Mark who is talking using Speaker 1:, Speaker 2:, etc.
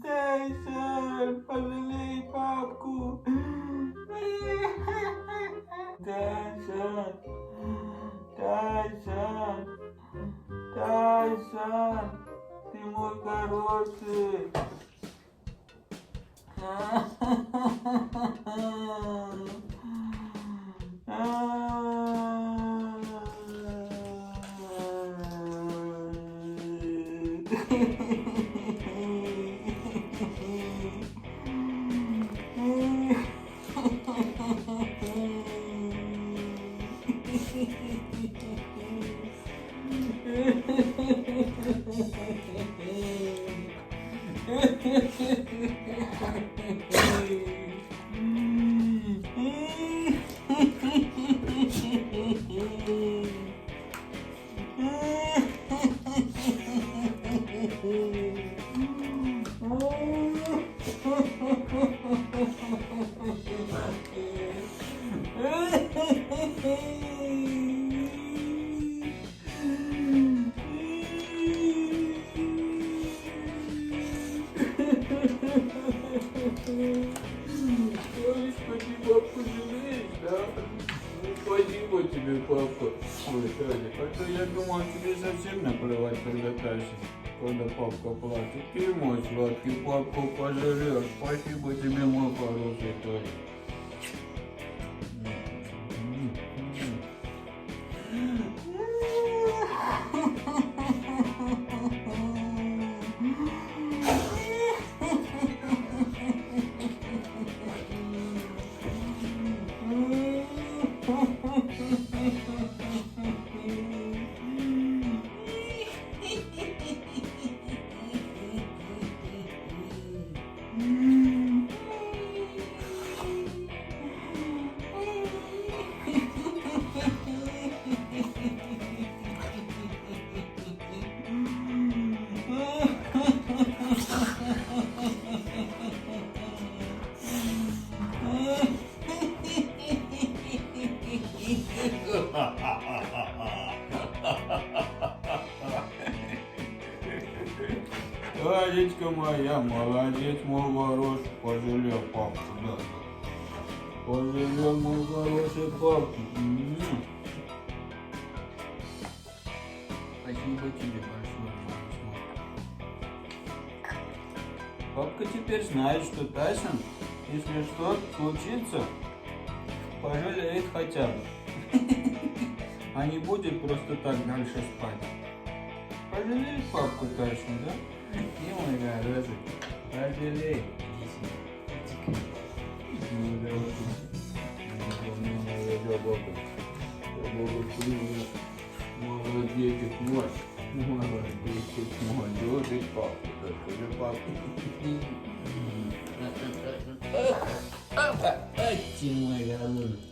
Speaker 1: Тайсон, пожалей папку. Тайсон, Тайсон, Тайсон, ты мой хороший. Спасибо тебе, папа. Ой, Тазик, а то я думал тебе совсем наплевать, когда папка плачет. Ты мой сладкий, папку пожалел. Спасибо тебе, мой хороший Тазик. Вадечка моя, молодец, мой хороший, пожалел папку, да. Пожалел мой хороший папку. Спасибо тебе большое. Папка теперь знает, что Тайсон, если что случится, пожалеет хотя бы. А не будет просто так дальше спать. Пожалеет папку Тайсон, да? И мой хороший, пожалей. Молодец мой, молодец мой, вот и папа, такой папа. Ай, ты мой хороший.